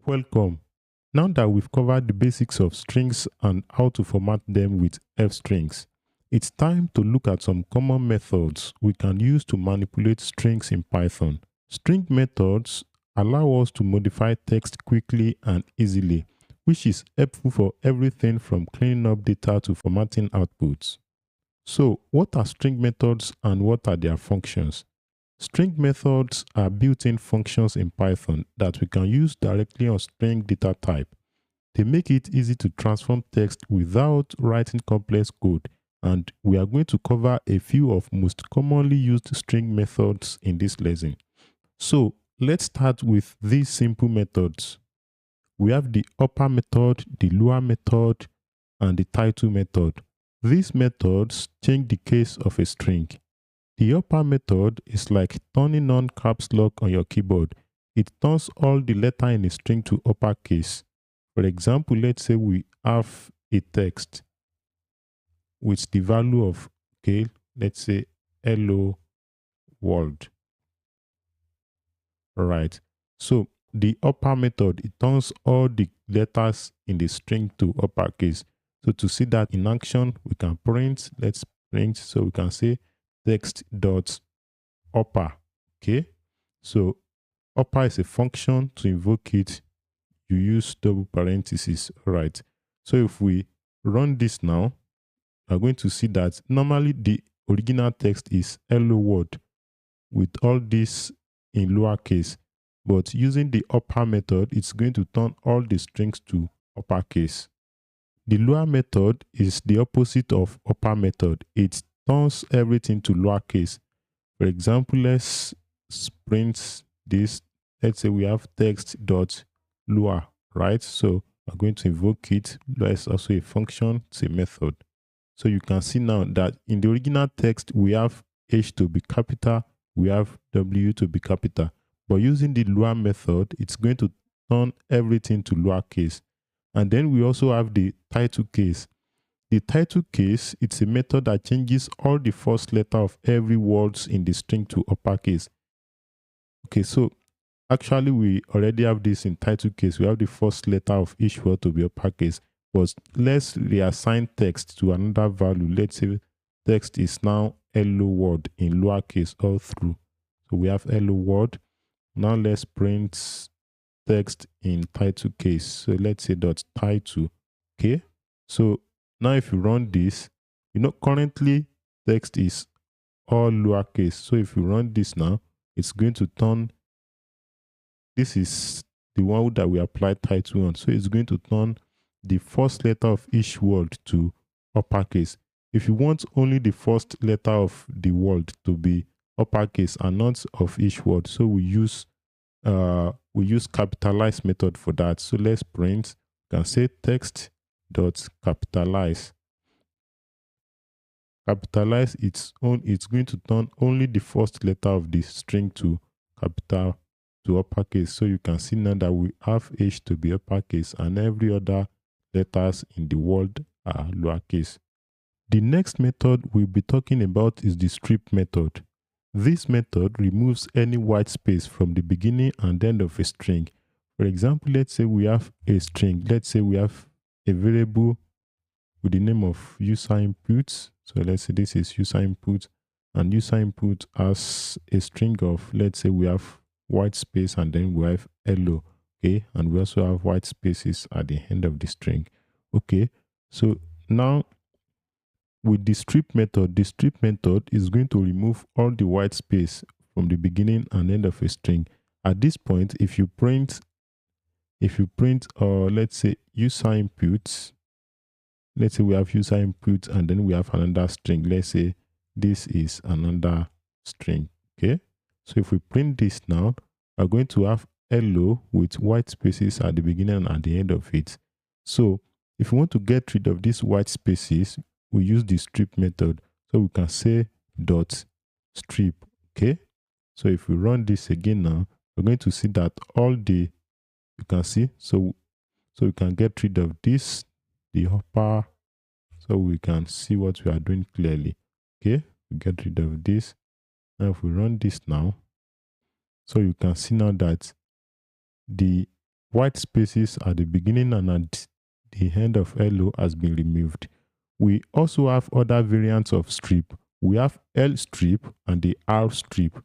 Welcome. Now that we've covered the basics of strings and how to format them with f-strings, it's time to look at some common methods we can use to manipulate strings in Python. String methods allow us to modify text quickly and easily, which is helpful for everything from cleaning up data to formatting outputs. So, what are string methods and what are their functions? String methods are built-in functions in Python that we can use directly on string data type. They make it easy to transform text without writing complex code, and we are going to cover a few of most commonly used string methods in this lesson. So let's start with these simple methods. We have the upper method, the lower method, and the title method. These methods change the case of a string. The upper method is like turning on caps lock on your keyboard. It turns all the letter in a string to uppercase. For example, let's say we have a text with the value of, let's say hello world. Alright. So the upper method, it turns all the letters in the string to uppercase. So to see that in action, we can print, let's print, so we can say text dot upper. Okay, so upper is a function. To invoke it, you use double parentheses. All right, so if we run this now, we're going to see that normally the original text is hello world with all this in lowercase, but using the upper method, it's going to turn all the strings to uppercase. The lower method is the opposite of upper method. It turns everything to lowercase. For example, let's print this. Let's say we have text dot lower, right? So we're going to invoke it. Lower is also a function, it's a method. So you can see now that in the original text, we have H to be capital, we have W to be capital. But using the lower method, it's going to turn everything to lowercase. And then we also have the title case. The title case, it's a method that changes all the first letter of every word in the string to uppercase. Okay, so actually we already have this in title case. We have the first letter of each word to be uppercase. But let's reassign text to another value. Let's say text is now hello world in lowercase all through. So we have hello world. Now let's print text in title case. So let's say dot title. Okay, so now if you run this, currently text is all lowercase. So if you run this now, it's going to turn, this is the one that we applied title on. So it's going to turn the first letter of each word to uppercase. If you want only the first letter of the word to be uppercase and not of each word, so we use capitalize method for that. So let's print, you can say text dot capitalize. Capitalize it's going to turn only the first letter of the string to capital to uppercase. So you can see now that we have H to be uppercase and every other letters in the word are lowercase. The next method we'll be talking about is the strip method. This method removes any white space from the beginning and end of a string. For example, let's say we have a string. Let's say we have a variable with the name of user input. So let's say this is user input, and user input has a string of, let's say we have white space and then we have hello. Okay, and we also have white spaces at the end of the string. Okay, so now with the strip method is going to remove all the white space from the beginning and end of a string. At this point, if you print let's say user input, let's say we have user input and then we have another string. Let's say this is another string. Okay, so if we print this now, we're going to have hello with white spaces at the beginning and at the end of it. So if we want to get rid of these white spaces, we use the strip method. So we can say dot strip. Okay, so if we run this again now, we're going to see that all the, you can see, so we can get rid of this, the upper, so we can see what we are doing clearly. Okay, we get rid of this. Now if we run this now, so you can see now that the white spaces at the beginning and at the end of hello has been removed. We also have other variants of strip. We have L strip and the R strip.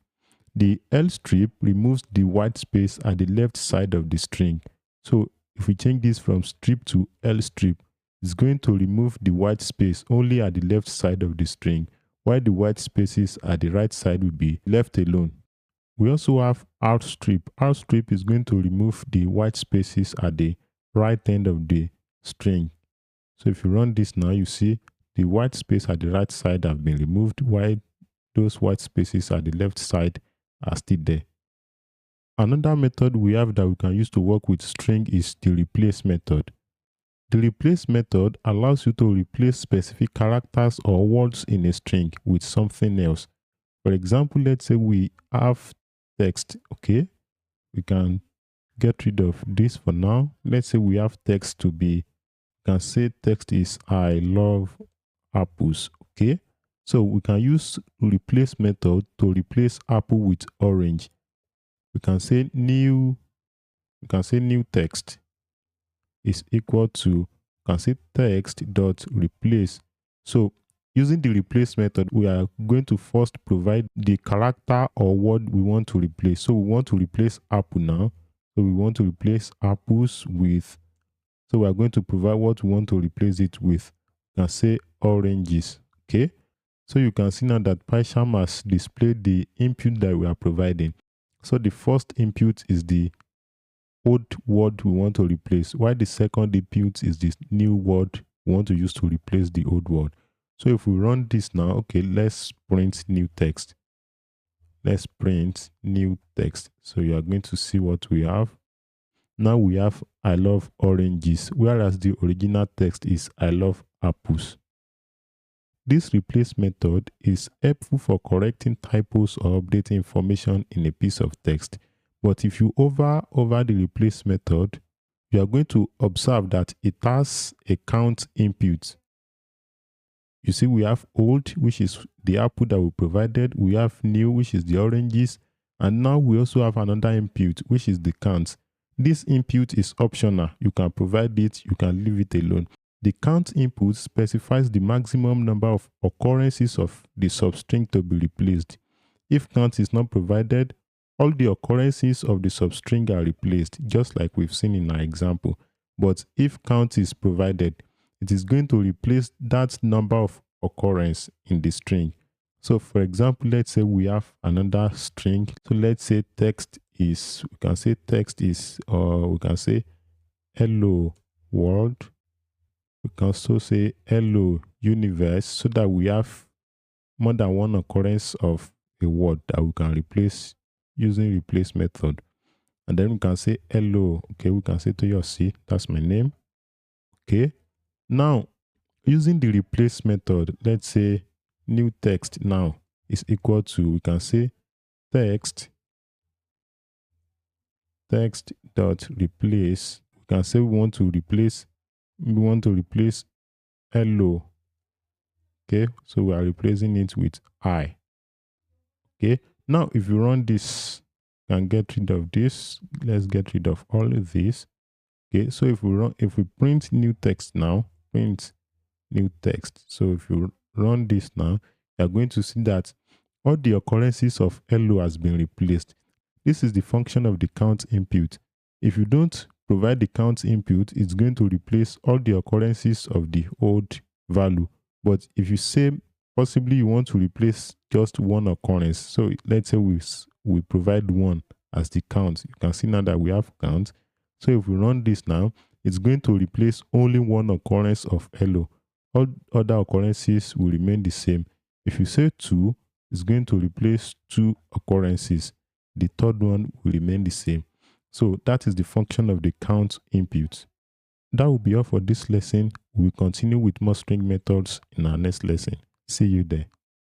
The L strip removes the white space at the left side of the string. So if we change this from strip to L strip, it's going to remove the white space only at the left side of the string, while the white spaces at the right side will be left alone. We also have out strip. Out strip is going to remove the white spaces at the right end of the string. So if you run this now, you see the white space at the right side have been removed, while those white spaces at the left side are still there. Another method we have that we can use to work with string is the replace method. The replace method allows you to replace specific characters or words in a string with something else. For example, let's say we have text, okay? We can get rid of this for now. Let's say we have text to be, we can say text is I love apples, okay? So we can use replace method to replace apple with orange. We can say new text is equal to, we can say text dot replace. So using the replace method, we are going to first provide the character or word we want to replace. So we want to replace apple now. So we want to replace apples with, so we are going to provide what we want to replace it with. We can say oranges, okay? So you can see now that PyCharm has displayed the input that we are providing. So the first input is the old word we want to replace, while the second input is this new word we want to use to replace the old word. So if we run this now, okay, let's print new text. Let's print new text. So you are going to see what we have. Now we have I love oranges, whereas the original text is I love apples. This replace method is helpful for correcting typos or updating information in a piece of text. But if you hover over the replace method, you are going to observe that it has a count input. You see, we have old, which is the apple that we provided. We have new, which is the oranges. And now we also have another input, which is the count. This input is optional. You can provide it, you can leave it alone. The count input specifies the maximum number of occurrences of the substring to be replaced. If count is not provided, all the occurrences of the substring are replaced, just like we've seen in our example. But if count is provided, it is going to replace that number of occurrence in the string. So for example, let's say we have another string. So let's say text is, we can say text is, or we can say hello world. We can also say hello universe, so that we have more than one occurrence of a word that we can replace using replace method. And then we can say hello, okay, we can say to your C, that's my name, okay. Now, using the replace method, let's say new text now is equal to, we can say text dot replace. We can say we want to replace hello, okay. So we are replacing it with I, okay. Now if you run this, you can get rid of this. Let's get rid of all of this, okay. So if we print new text now, print new text. So if you run this now, you are going to see that all the occurrences of hello has been replaced. This is the function of the count input. If you don't provide the count input, it's going to replace all the occurrences of the old value. But if you say possibly you want to replace just one occurrence, so let's say we provide one as the count, you can see now that we have count. So if we run this now, it's going to replace only one occurrence of hello. All other occurrences will remain the same. If you say 2, it's going to replace 2 occurrences. The third one will remain the same. So that is the function of the count input. That will be all for this lesson. We'll continue with more string methods in our next lesson. See you there.